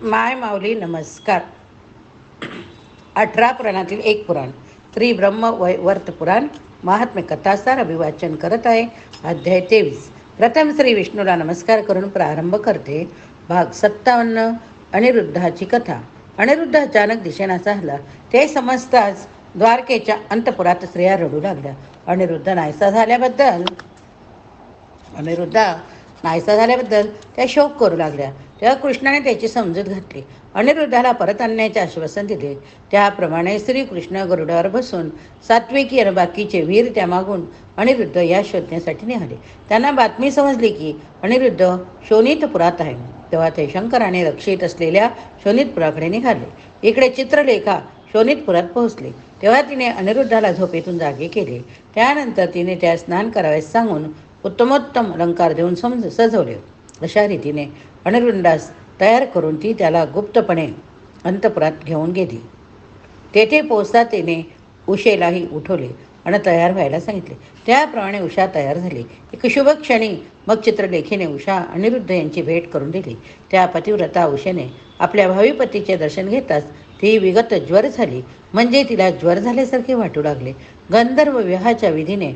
माय माऊली नमस्कार. 18 पुराणातील एक पुराण श्री ब्रह्म वर्त पुराण महात्म्य कथासार अभिवाचन करत आहे. अध्याय 23. प्रथम श्री विष्णूला नमस्कार करून प्रारंभ करते. भाग 57. अनिरुद्धाची कथा. अनिरुद्ध अचानक दिशेनासा हल्ला. ते समजताच द्वारकेच्या अंतपुरात स्त्रिया रडू लागल्या. अनिरुद्ध नाहीसा झाल्याबद्दल त्या शोक करू लागल्या. तेव्हा कृष्णाने त्याची समजूत घातली. अनिरुद्धाला परत आणण्याचे आश्वासन दिले. त्याप्रमाणे श्रीकृष्ण गरुडावर बसून सात्विकी आणि बाकीचे वीर त्यामागून अनिरुद्ध या शोधण्यासाठी निघाले. त्यांना बातमी समजली की अनिरुद्ध शोणितपुरात आहे. तेव्हा ते शंकराने रक्षित असलेल्या शोणितपुराकडे निघाले. इकडे चित्रलेखा शोणितपुरात पोहोचले. तेव्हा तिने अनिरुद्धाला झोपेतून जागे केले. त्यानंतर तिने त्या स्नान करावयास सांगून उत्तमोत्तम अलंकार देऊन सजवले. अशा रीतीने अनिरुद्धास तयार करून ती त्याला गुप्तपणे अंतपुरात घेऊन गेली. तेथे पोचता तिने उषेलाही उठवले आणि तयार व्हायला सांगितले. त्याप्रमाणे उषा तयार झाली. एक शुभ क्षणी मग चित्रलेखीने उषा अनिरुद्ध यांची भेट करून दिली. त्या पतिव्रता उषेने आपल्या भावी पतीचे दर्शन घेताच ती विगत ज्वर झाली. म्हणजे तिला ज्वर झाल्यासारखे वाटू लागले. गंधर्व विवाहाच्या विधीने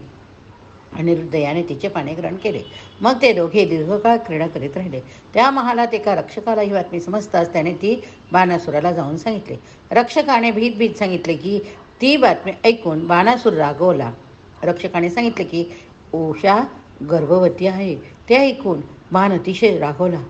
अनिरुद्ध याने तिचे पाणी ग्रहण केले. मग ते दोघे दीर्घकाळ क्रीडा करीत राहिले. त्या महालात एका रक्षकाला ही बातमी समजताच त्याने ती बाणासुराला जाऊन सांगितले. रक्षकाने भीत सांगितले की ती बातमी ऐकून बाणासूर रागवला. रक्षकाने सांगितले की उषा गर्भवती आहे. ते ऐकून बाण अतिशय रागवला,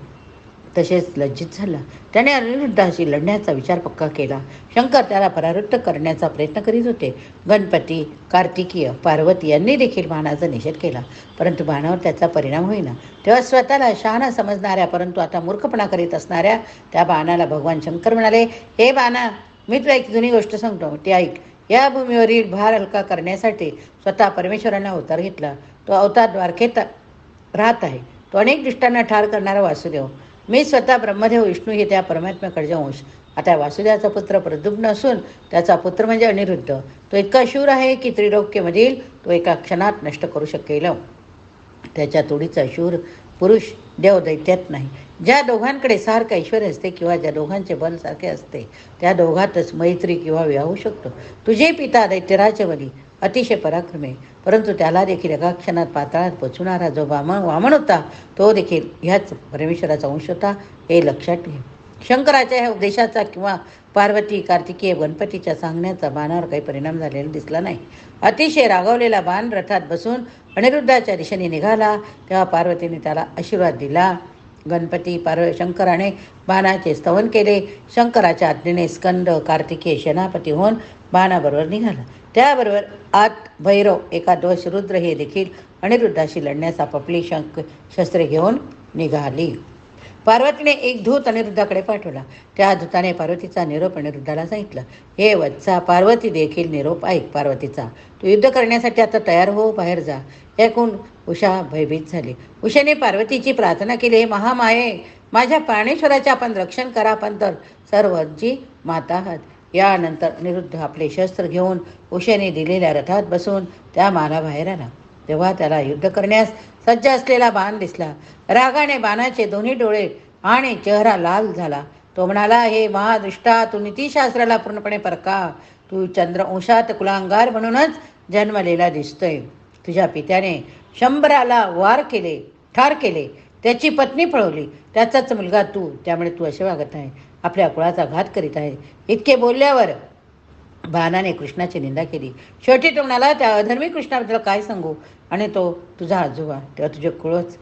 तसेच लज्जित झाला. त्याने अनिरुद्धाशी लढण्याचा विचार पक्का केला. शंकर त्याला परावृत्त करण्याचा प्रयत्न करीत होते. गणपती, कार्तिकीय, पार्वती यांनी देखील बाणाचा निषेध केला, परंतु बाणावर त्याचा परिणाम होईना. तेव्हा स्वतःला शहाणा समजणाऱ्या परंतु आता मूर्खपणा करीत असणाऱ्या त्या बाणाला भगवान शंकर म्हणाले, हे बाणा, मी तुला एक जुनी गोष्ट सांगतो, ती ऐक. या भूमीवरील भार हलका करण्यासाठी स्वतः परमेश्वराने अवतार घेतला. तो अवतार द्वारकेत राहत आहे. तो अनेक दुष्टांना ठार करणारा वासुदेव. मी स्वतः ब्रह्मदेव विष्णू हे त्या परमात्म्याकडचे अंश. आता वासुदेवाचा पुत्र प्रद्युम्न असून त्याचा पुत्र म्हणजे अनिरुद्ध. तो इतका शूर आहे की त्रिलोक्यमधील तो एका क्षणात नष्ट करू शकेल. त्याच्या तोडीचा शूर पुरुष देव दैत्यात नाही. ज्या दोघांकडे सारखं ऐश्वर्य असते किंवा ज्या दोघांचे बल सारखे असते त्या दोघातच मैत्री किंवा विवाह होऊ शकतो. तुझे पिता दैत्यराज बली अतिशय पराक्रमी, परंतु त्याला देखील एका क्षणात पाताळात पोचवणारा जो वामन होता तो देखील ह्याच परमेश्वराचा अंश होता, हे लक्षात ठेव. शंकराच्या ह्या उपदेशाचा किंवा पार्वती, कार्तिकेय, गणपतीच्या सांगण्याचा बाणावर काही परिणाम झालेला दिसला नाही. अतिशय रागावलेला बाण रथात बसून अनिरुद्धाच्या दिशेने निघाला. तेव्हा पार्वतीने त्याला आशीर्वाद दिला. गणपती शंकराने बाणाचे स्तवन केले. शंकराच्या आज्ञेने स्कंद कार्तिकेय सेनापती होऊन बाणाबरोबर निघाला. त्याबरोबर आत भैरव एकादश रुद्र हे देखील अनिरुद्धाशी लढण्यास आपापली शस्त्रे घेऊन निघाली. पार्वतीने एक दूत अनिरुद्धाकडे पाठवला. त्या दूताने पार्वतीचा निरोप अनिरुद्धाला सांगितला. हे वत्सा, पार्वती देखील निरोप ऐक. पार्वतीचा, तू युद्ध करण्यासाठी आता तयार हो, बाहेर जा. ऐकून उषा भयभीत झाली. उषेने पार्वतीची प्रार्थना केली, हे महामाये, माझ्या प्राणेश्वराचे आपण रक्षण करा. आपण तर सर्वांची माता आहात. यानंतर अनिरुद्ध आपले शस्त्र घेऊन उषेने दिलेल्या रथात बसून त्या बाहेर आला. तेव्हा त्याला युद्ध करण्यास सज्ज असलेला बाण दिसला. रागाने बाणाचे दोन्ही डोळे आणि चेहरा लाल झाला. तो म्हणाला, हे महादुष्टा, तू नीतिशास्त्राला पूर्णपणे परका. तू चंद्रवंशात कुलांगार म्हणूनच जन्मलेला दिसतोय. तुझ्या पित्याने शंभराला ठार केले. त्याची पत्नी पळवली. त्याचाच मुलगा तू. त्यामुळे तू असे वागत आहे, आपल्या कुळाचा घात करीत आहे. इतके बोलल्यावर बाणाने कृष्णाची निंदा केली. शेवटी तो म्हणाला, त्या अधर्मी कृष्णाबद्दल काय सांगू, आणि तो तुझा आजोबा, तेव्हा तुझे कुळच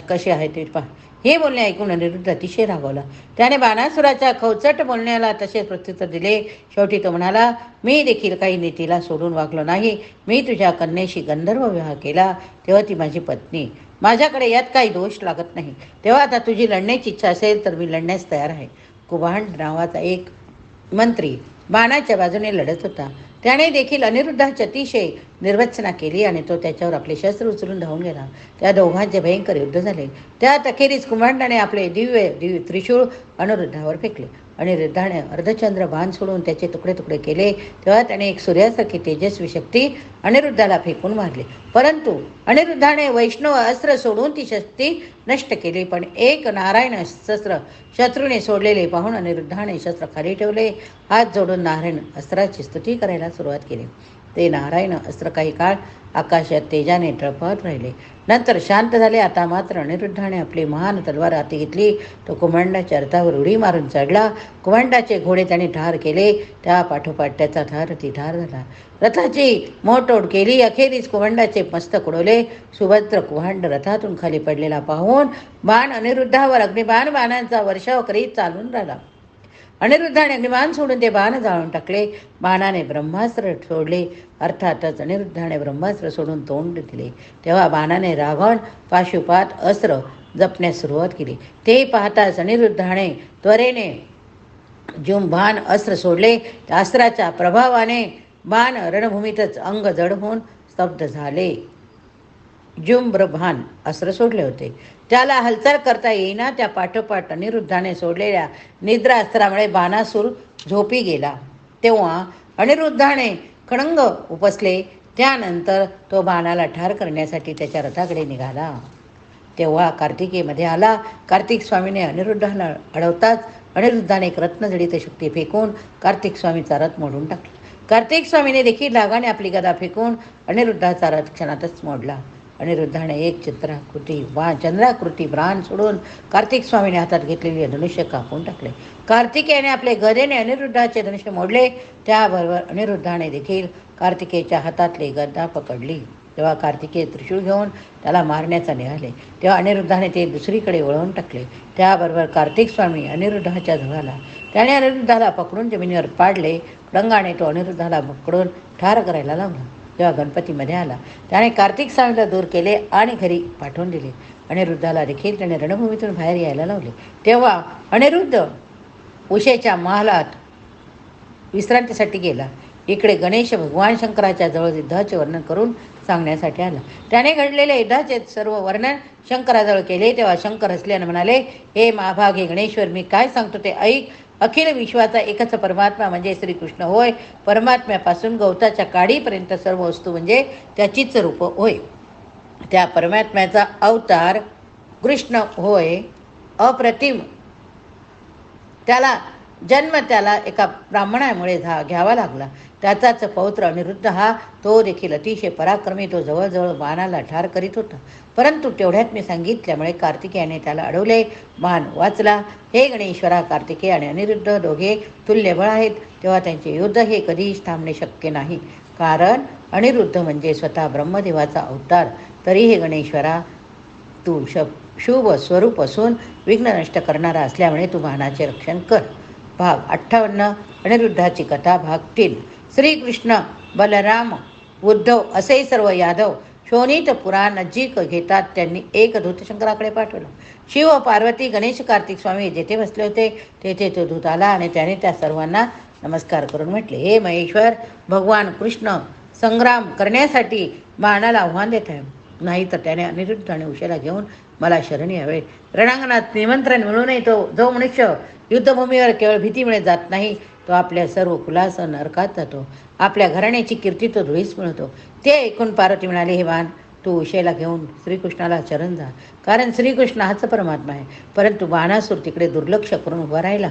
कसे आहे ते पहा. हे बोलणे ऐकून अनिरुद्ध अतिशय रागावला. त्याने बाणासुराच्या खवचट बोलण्याला तसेच प्रत्युत्तर दिले. शेवटी तो म्हणाला, मी देखील काही नीतीला सोडून वागलो नाही. मी तुझ्या कन्येशी गंधर्व विवाह केला तेव्हा ती माझी पत्नी. माझ्याकडे यात काही दोष लागत नाही. तेव्हा आता तुझी लढण्याची इच्छा असेल तर मी लढण्यास तयार आहे. कुभांड नावाचा एक मंत्री बाणाच्या बाजूने लढत होता. त्याने देखील अनिरुद्धाची अतिशय निर्वचना केली आणि तो त्याच्यावर आपले शस्त्र उचलून धावून गेला. त्या दोघांचे भयंकर युद्ध झाले. त्यात अखेरीस कुमांडाने आपले दिव्य दिव्य त्रिशूळ अनिरुद्धावर फेकले. अनिरुद्धाने अर्धचंद्र बाण सोडून त्याचे तुकडे तुकडे केले. तेव्हा त्याने एक सूर्यासारखी तेजस्वी शक्ती अनिरुद्धाला फेकून मारली. परंतु अनिरुद्धाने वैष्णव अस्त्र सोडून ती शक्ती नष्ट केली. पण एक नारायण शस्त्र शत्रूने सोडलेले पाहून अनिरुद्धाने शस्त्र खाली ठेवले. हात जोडून नारायण अस्त्राची स्तुती करायला सुरुवात केली. ते नारायण अस्त्र काही काळ आकाशात तेजाने टळपळत राहिले. नंतर शांत झाले. आता मात्र अनिरुद्धाने आपली महान तलवार हाती घेतली. तो कुमांडाच्या रथावर उडी मारून चढला. कुमांडाचे घोडे त्याने ठार केले. त्या पाठोपाठ त्याचा रथी ठार झाला. रथाची मोडतोड केली. अखेरीस कुमांडाचे मस्तक उडवले. सुभद्र कुमांड रथातून खाली पडलेला पाहून बाण अनिरुद्धावर अग्निबाण बाणांचा वर्षाव करीत चालून राहिला. अनिरुद्धाने अग्निबाण सोडून ते बाण जाळून टाकले. बाणाने ब्रह्मास्त्र सोडले. अर्थातच अनिरुद्धाने ब्रह्मास्त्र सोडून तोंड दिले. तेव्हा बाणाने रावण पाशुपात अस्त्र जपण्यास सुरुवात केली. ते पाहताच अनिरुद्धाने त्वरेने जुंभान अस्त्र सोडले. त्या अस्त्राच्या प्रभावाने बाण रणभूमीतच अंग जड होऊन स्तब्ध झाले. जुंब्रभान अस्त्र सोडले होते. त्याला हालचाल करता येईना. त्या पाठोपाठ अनिरुद्धाने सोडलेल्या निद्रा अस्त्रामुळे बाणासूर झोपी गेला. तेव्हा अनिरुद्धाने खड्ग उपसले. त्यानंतर तो बाणाला ठार करण्यासाठी त्याच्या रथाकडे निघाला. तेव्हा कार्तिकेमध्ये आला. कार्तिक स्वामीने अनिरुद्धाला अडवताच अनिरुद्धाने एक रत्नजडित शक्ती फेकून कार्तिक स्वामीचा रथ मोडून टाकला. कार्तिक स्वामीने देखील रागाने आपली गदा फेकून अनिरुद्धाचा रथ क्षणातच मोडला. अनिरुद्धाने एक चंद्राकृती बाण सोडून कार्तिक स्वामीने हातात घेतलेले धनुष्य कापून टाकले. कार्तिकेयाने आपले गदेने अनिरुद्धाचे धनुष्य मोडले. त्याबरोबर अनिरुद्धाने देखील कार्तिकेयच्या हातातली गदा पकडली. तेव्हा कार्तिकेय त्रिशूळ घेऊन त्याला मारण्याचा निघाले. तेव्हा अनिरुद्धाने ते दुसरीकडे वळवून टाकले. त्याबरोबर कार्तिक स्वामी अनिरुद्धाच्या जवळ आला. त्याने अनिरुद्धाला पकडून जमिनीवर पाडले. खड्गाने तो अनिरुद्धाला पकडून ठार करायला लावला. तेव्हा गणपतीमध्ये आला. त्याने कार्तिक स्वामीला दूर केले आणि घरी पाठवून दिले. अनिरुद्धाला देखील त्याने रणभूमीतून बाहेर यायला लावले. तेव्हा अनिरुद्ध उषेच्या महालात विश्रांतीसाठी गेला. इकडे गणेश भगवान शंकराच्या जवळ युद्धाचे वर्णन करून सांगण्यासाठी आला. त्याने घडलेल्या युद्धाचे सर्व वर्णन शंकराजवळ केले. तेव्हा शंकर हसल्याने म्हणाले, हे महाभागे गणेश्वर, मी काय सांगतो ते ऐक. अखिल विश्वाचा एकच परमात्मा म्हणजे श्रीकृष्ण होय. परमात्म्यापासून गवताच्या काडीपर्यंत सर्व वस्तू म्हणजे त्याचीच रूप होय. त्या परमात्म्याचा अवतार कृष्ण होय. अप्रतिम त्याला एका ब्राह्मणामुळे घ्यावा लागला. त्याचाच पौत्र अनिरुद्ध हा, तो देखील अतिशय पराक्रमी. तो जवळजवळ बाणाला ठार करीत होता. परंतु तेवढ्यात मी सांगितल्यामुळे कार्तिकेयाने त्याला अडवले. बाण वाचला. हे गणेश्वरा, कार्तिकेय आणि अनिरुद्ध दोघे तुल्यबळ आहेत. तेव्हा त्यांचे युद्ध हे कधीच थांबणे शक्य नाही. कारण अनिरुद्ध म्हणजे स्वतः ब्रह्मदेवाचा अवतार. तरी हे गणेश्वरा, तू शुभ स्वरूप असून विघ्न नष्ट करणारा असल्यामुळे तू बाणाचे रक्षण कर. भाग 58 अनिरुद्धाची कथा भाग 3. श्रीकृष्ण, बलराम, उद्धव असे सर्व यादव शोणित पुराण नजीक घेतात त्यांनी एक दूत शंकराकडे पाठवला. शिव, पार्वती, गणेश, कार्तिक स्वामी जेथे बसले होते तेथे तो दूत आला आणि त्याने त्या सर्वांना नमस्कार करून म्हटले, हे महेश्वर, भगवान कृष्ण संग्राम करण्यासाठी बाणाला आव्हान देत आहे. नाही तर त्याने अनिरुद्ध आणि उषेला घेऊन मला शरण यावे. रणांगणात निमंत्रण मिळूनही जो मनुष्य युद्धभूमीवर केवळ भीतीमुळे जात नाही, तो आपल्या सर्व कुलासह नरकात जातो. आपल्या घराण्याची कीर्ती तो धुळीस मिळतो. ते ऐकून पार्वती म्हणाले, हे बाण, तू उषेला घेऊन श्रीकृष्णाला शरण जा. कारण श्रीकृष्ण हाच परमात्मा आहे. परंतु बाणासूर तिकडे दुर्लक्ष करून उभा राहिला.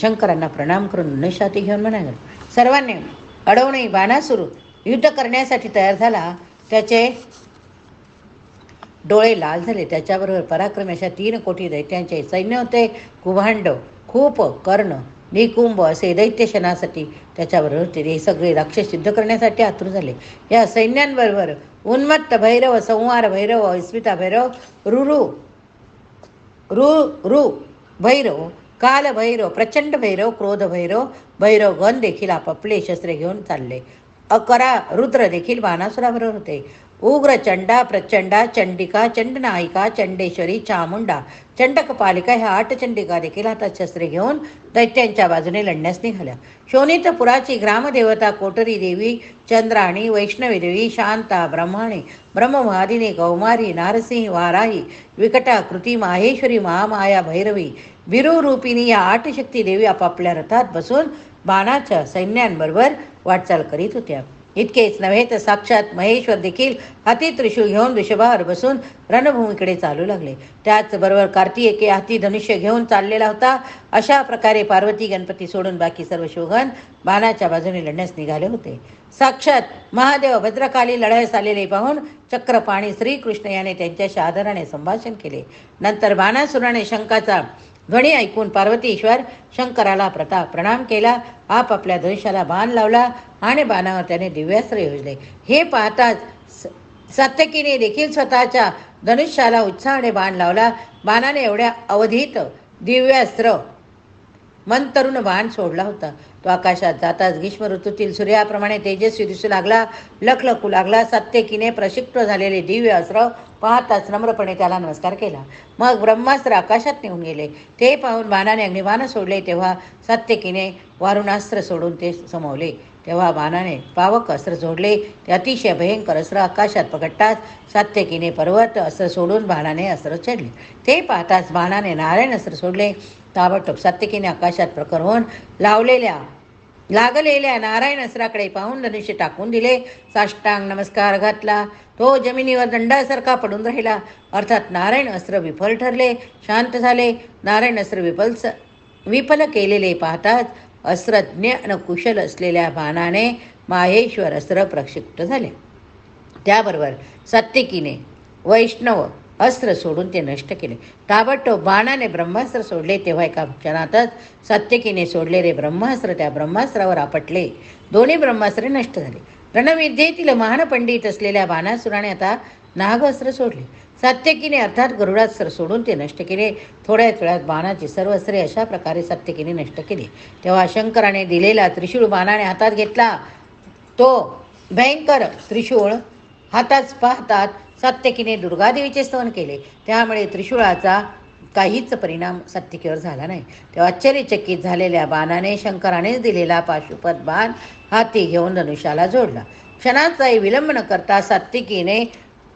शंकरांना प्रणाम करून धनुष्याती घेऊन म्हणाला. सर्वांनी अडवणे बाणासूर युद्ध करण्यासाठी तयार झाला. त्याचे डोळे लाल झाले. त्याच्याबरोबर पराक्रमी अशा 3 कोटी दैत्यांचे सैन्य होते. कुभांड, खूप, कर्ण, निकुंभ असे दैत्य क्षणासाठी त्याच्याबरोबर होते. हे सगळे राक्षस युद्ध करण्यासाठी आतुर झाले. या सैन्यांबरोबर उन्मत्त भैरव, संहार भैरव, अस्मिता भैरव, रु भैरव, काल भैरव, प्रचंड भैरव, क्रोध भैरव, भैरवगण देखील आपापले शस्त्रे घेऊन चालले. अकरा रुद्र देखील बाणासुराबरोबर होते. उग्र चंडा, प्रचंडा, चंडिका, चंडनायिका, चंडेश्वरी, चामुंडा, चंडकपालिका ह्या 8 चंडिका देखील हातात शस्त्रे घेऊन दैत्यांच्या बाजूने लढण्यास निघाल्या. शोणितपुराची ग्रामदेवता कोटरी देवी, चंद्राणी, वैष्णवी देवी, शांता, ब्रह्माणी, ब्रह्मवादिनी, कौमारी, नारसिंह, वाराही, विकटाकृती, माहेश्वरी, महामाया, भैरवी, बिरुरूपिणी या 8 शक्ती देवी आपापल्या रथात बसून बाणाच्या सैन्यांबरोबर वाटचाल करीत होत्या. इतकेच नव्हे तर साक्षात महेश्वर देखील हाती त्रिशूळ घेऊन वृषभावर बसून रणभूमीकडे चालू लागले. त्याचबरोबर कार्तिकेय हाती धनुष्य घेऊन चाललेला होता. अशा प्रकारे पार्वती, गणपती सोडून बाकी सर्व शिवगण बाणाच्या बाजूने लढण्यास निघाले होते. साक्षात महादेव भद्रकाली लढायस आलेले पाहून चक्रपाणी श्रीकृष्ण याने त्यांच्याशी आदराने संभाषण केले. नंतर बाणासुराने शंखाचा ध्वनी ऐकून पार्वतीश्वर शंकराला प्रणाम केला. आपापल्या धनुष्याला बाण लावला आणि बाणावर त्याने दिव्यास्त्र योजले. हे पाहताच सात्यकीने देखील स्वतःच्या धनुष्याला उत्साहाने बाण लावला. बाणाने एवढ्या अवधीत दिव्यास्त्र मंतरून बाण सोडला होता. तो आकाशात जाताच ग्रीष्म ऋतूतील सूर्याप्रमाणे तेजस्वी दिसू लागला, लखलखू लागला. सात्यकीने प्रशिक्त झालेले दिव्य अस्त्र पाहताच नम्रपणे त्याला नमस्कार केला. मग ब्रह्मास्त्र आकाशात निघून गेले. ते पाहून बाणाने अग्निबाण सोडले. तेव्हा सात्यकीने वारुणास्त्र सोडून ते समवले. तेव्हा बाणाने पावक अस्त्र जोडले. ते अतिशय भयंकर अस्त्र आकाशात पकडताच सात्यकीने पर्वत अस्त्र सोडून बाणाने अस्त्र छेडले. ते पाहताच बाणाने नारायण अस्त्र सोडले. ताबडतोब सात्यकीने आकाशात प्रखर होऊन लागलेल्या नारायण अस्त्राकडे पाहून धनुष्य टाकून दिले. साष्टांग नमस्कार घातला. तो जमिनीवर दंडासारखा पडून राहिला. अर्थात नारायण अस्त्र विफल ठरले. शांत झाले. नारायण अस्त्र विफल केलेले पाहताच अस्त्रज्ञ आणि कुशल असलेल्या बाणाने माहेश्वर अस्त्र प्रक्षिप्त झाले. त्याबरोबर सात्यकीने वैष्णव अस्त्र सोडून ते नष्ट केले. ताबडतोब बाणाने ब्रह्मास्त्र सोडले. तेव्हा एका क्षणातच सात्यकीने सोडलेले ब्रह्मास्त्र त्या ब्रह्मास्त्रावर आपटले. दोन्ही ब्रह्मास्त्रे नष्ट झाले. रणविद्येतील महान पंडित असलेल्या बाणासुराने आता नागास्त्र सोडले. सात्यकीने अर्थात गरुडास्त्र सोडून ते नष्ट केले. थोड्याच वेळात बाणाची सर्व अस्त्रे अशा प्रकारे सात्यकीने नष्ट केली. तेव्हा शंकराने दिलेला त्रिशूळ बाणाने हातात घेतला. तो भयंकर त्रिशूळ हातात पाहतात सात्यकीने दुर्गादेवीचे स्तवन केले. त्यामुळे त्रिशूळाचा काहीच परिणाम सात्यकीवर झाला नाही. तेव्हा आश्चर्यचकित झालेल्या बाणाने शंकरानेच दिलेला पाशुपत बाण हाती घेऊन धनुष्याला जोडला. क्षणाचाही विलंब न करता सात्यकीने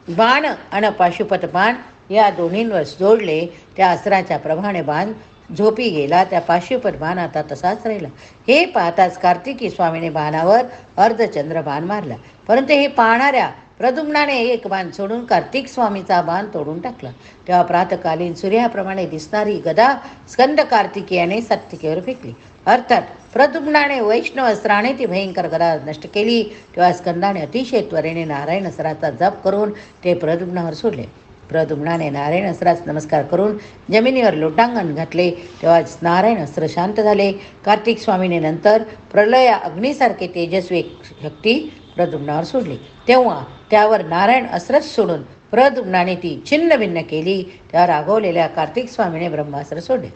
बाण आणि पाशुपत बाण या दोन्हींवर जोडले. त्या अस्त्राच्या प्रभावाने बाण झोपी गेला. त्या पाशुपत बाण आता तसाच राहिला. हे पाहताच कार्तिकी स्वामीने बाणावर अर्धचंद्र बाण मारला. परंतु हे पाहणाऱ्या प्रद्युम्नाने एक बाण सोडून कार्तिक स्वामीचा बाण तोडून टाकला. तेव्हा प्रातकालीन सूर्याप्रमाणे दिसणारी गदा स्कंद कार्तिकेयाने सात्यकीवर फेकली. अर्थात प्रद्युम्नाने वैष्णव अस्त्राने ती भयंकर गदा नष्ट केली. तेव्हा स्कंदाने अतिशय त्वरेने नारायण अस्त्राचा जप करून ते प्रद्युम्नावर सोडले. प्रद्युम्नाने नारायण अस्त्रास नमस्कार करून जमिनीवर लोटांगण घातले. तेव्हा नारायण अस्त्र शांत झाले. कार्तिक स्वामीने नंतर प्रलय अग्नीसारखे तेजस्वी शक्ती प्रद्युम्नावर सोडली. तेव्हा त्यावर नारायण अस्त्रच सोडून प्रद्युम्नाने ती छिन्न भिन्न केली. त्यावर रागवलेल्या कार्तिक स्वामीने ब्रह्मास्त्र सोडले.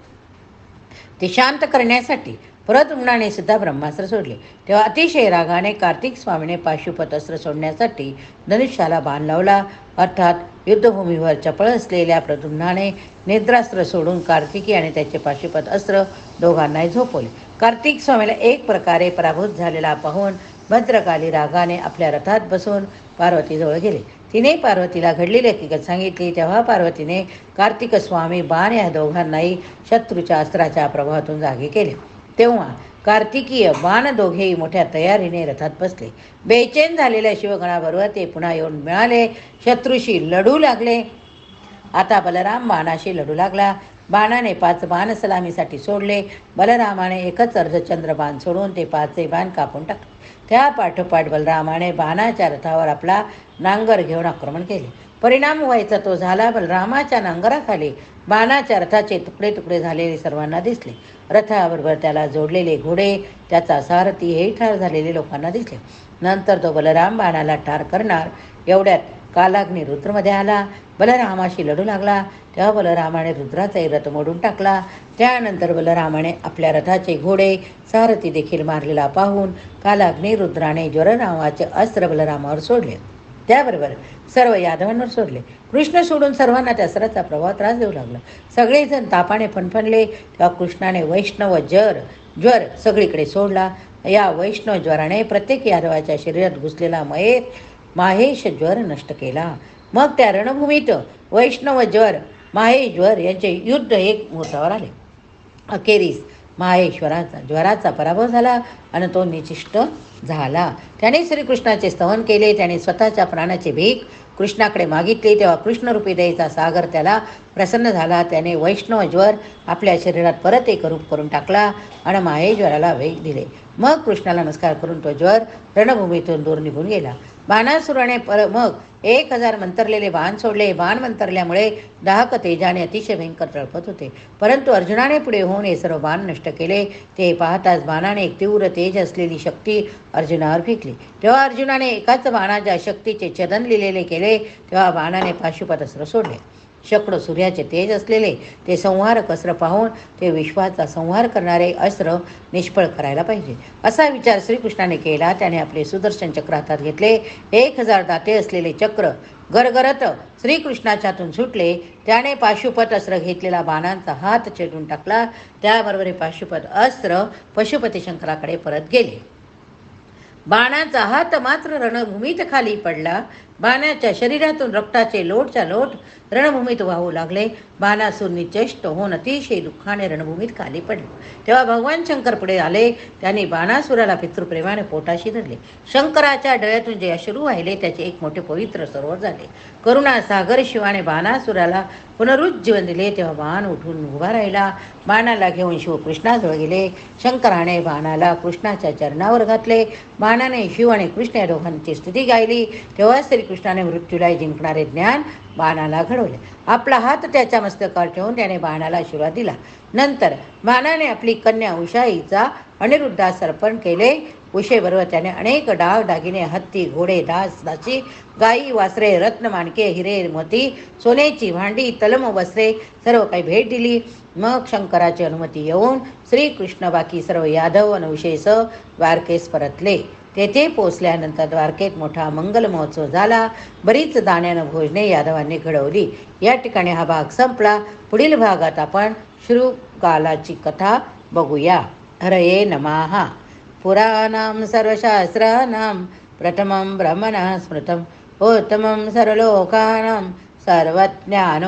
ते शांत करण्यासाठी प्रद्युम्नाने सुद्धा ब्रह्मास्त्र सोडले. तेव्हा अतिशय रागाने कार्तिक स्वामीने पाशुपत अस्त्र सोडण्यासाठी धनुष्याला बाण लावला. अर्थात युद्धभूमीवर चपळ असलेल्या प्रद्युम्नाने निद्रास्त्र सोडून कार्तिकी आणि त्याचे पाशुपत अस्त्र दोघांनाही झोपवले. कार्तिक स्वामीला एक प्रकारे पराभूत झालेला पाहून भद्रकाली रागाने आपल्या रथात बसून पार्वतीजवळ गेले. तिने पार्वतीला घडलेली हकीकत सांगितली. तेव्हा पार्वतीने कार्तिक स्वामी बाण या दोघांनाही शत्रूच्या अस्त्राच्या प्रभावातून जागे केले. तेव्हा कार्तिकीय बाण दोघेही मोठ्या तयारीने रथात बसले. बेचैन झालेल्या शिवगणाबरोबर ते पुन्हा येऊन मिळाले. शत्रूशी लढू लागले. आता बलराम बाणाशी लढू लागला. बाणाने 5 बाण सलामीसाठी सोडले. बलरामाने एकच अर्धचंद्र बाण सोडून ते 5 बाण कापून टाकले. त्या पाठोपाठ बलरामाने बाणाच्या रथावर आपला नांगर घेऊन आक्रमण केले. परिणाम व्हायचा तो झाला. बलरामाच्या नांगराखाली बाणाच्या रथाचे तुकडे तुकडे झालेले सर्वांना दिसले. रथाबरोबर त्याला जोडलेले घोडे, त्याचा सारथी हे ठार झालेले लोकांना दिसले. नंतर तो बलराम बाणाला ठार करणार एवढ्यात कालाग्नी रुद्रमध्ये आला. बलरामाशी लढू लागला. तेव्हा बलरामाने रुद्राचाही रथ मोडून टाकला. त्यानंतर बलरामाने आपल्या रथाचे घोडे, सारथी देखील मारलेला पाहून कालाग्नी रुद्राने ज्वर नावाचे अस्त्र बलरामावर सोडले. त्याबरोबर सर्व यादवांवर सोडले. कृष्ण सोडून सर्वांना त्या सराचा प्रभाव त्रास देऊ लागला. सगळेजण तापाने फणफणले. तेव्हा कृष्णाने वैष्णव ज्वर सगळीकडे सोडला. या वैष्णव ज्वराने प्रत्येक यादवाच्या शरीरात घुसलेला माहेश ज्वर नष्ट केला. मग त्या रणभूमीत वैष्णव माहेश ज्वर यांचे युद्ध एक मोर्चावर आले. अखेरीस ज्वराचा पराभव झाला आणि तो निशिष्ट झाला. त्याने श्रीकृष्णाचे स्तवन केले. त्याने स्वतःच्या प्राणाची भीक कृष्णाकडे मागितली. तेव्हा कृष्णरूपी दयेचा सागर त्याला प्रसन्न झाला. त्याने वैष्णव ज्वर आपल्या शरीरात परत एक रूप करून टाकला आणि माहेश्वराला वेग दिले. मग कृष्णाला नमस्कार करून तो ज्वर रणभूमीतून दूर निघून गेला. बाणासुराने मग 1000 मंतरलेले बाण सोडले. बाण मंतरल्यामुळे दाहक तेजाने अतिशय भयंकर तळपत होते. परंतु अर्जुनाने पुढे होऊन हे सर्व बाण नष्ट केले. ते पाहताच बाणाने एक तीव्र तेज असलेली शक्ती अर्जुनावर फेकली. तेव्हा अर्जुनाने एकाच बाणाच्या शक्तीचे छेदन लिहिलेले केले. तेव्हा बाणाने पाशुपत अस्त्र सोडले. शेकडो सूर्याचे तेज असलेले ते संहारक अस्त्र पाहून ते विश्वाचा संहार करणारे अस्त्र निष्फळ करायला पाहिजे असा विचार श्रीकृष्णाने केला. त्याने आपले सुदर्शन चक्र हातात घेतले. 1000 दाते असलेले चक्र गरगरत श्रीकृष्णाच्यातून सुटले. त्याने पाशुपत अस्त्र घेतलेला बाणांचा हात छेदून टाकला. त्याबरोबर पाशुपत अस्त्र पशुपती शंकराकडे परत गेले. बाणाचा हात मात्र रणभूमीत खाली पडला. बाणाच्या शरीरातून रक्ताचे लोटच्या लोट रणभूमीत वाहू लागले. बाणासूर निचेष्ट होऊन अतिशय दुःखाने रणभूमीत खाली पडले. तेव्हा भगवान शंकर पुढे आले. त्यांनी बाणासुराला पितृप्रेमाने पोटाशी धरले. शंकराच्या डोळ्यातून जे अश्रू वाहिले त्याचे एक मोठे पवित्र सरोवर झाले. करुणा सागर शिवाने बाणासुराला पुनरुज्जीवन दिले. तेव्हा बाण उठून उभा राहिला. बाणाला घेऊन शिव कृष्णाजवळ गेले. शंकराने बाणाला कृष्णाच्या चरणावर घातले. बाणाने शिव आणि कृष्ण या दोघांची स्तुती गायली. तेव्हा श्रीकृष्णाने मृत्यूला जिंकणारे ज्ञान बाणाला घडवले. आपला हात त्याच्या मस्तकावर ठेवून त्याने बाणाला आशीर्वाद दिला. नंतर बाणाने आपली कन्या उषाईचा अनिरुद्धास अर्पण केले. उषेबरोबर त्याने अनेक डाग दागिने, हत्ती, घोडे, दासी, गायी, वासरे, रत्न, माणके, हिरे, मोती, सोन्याची भांडी, तलम वस्त्रे सर्व काही भेट दिली. मग शंकराची अनुमती येऊन श्रीकृष्ण बाकी सर्व यादव आणि उषेसह द्वारकेस परतले. तेथे पोचल्यानंतर द्वारकेत मोठा मंगल महोत्सव झाला. बरीच दाण्यानं भोजने यादवांनी घडवली. या ठिकाणी हा भाग संपला. पुढील भागात आपण शृगालाची कथा बघूया. हरये नमः. पुराणां सर्वशास्त्राणां प्रथमं ब्रह्मणः स्मृतम् उत्तमं सर्वलोकानां सर्वज्ञानोपपादकम्.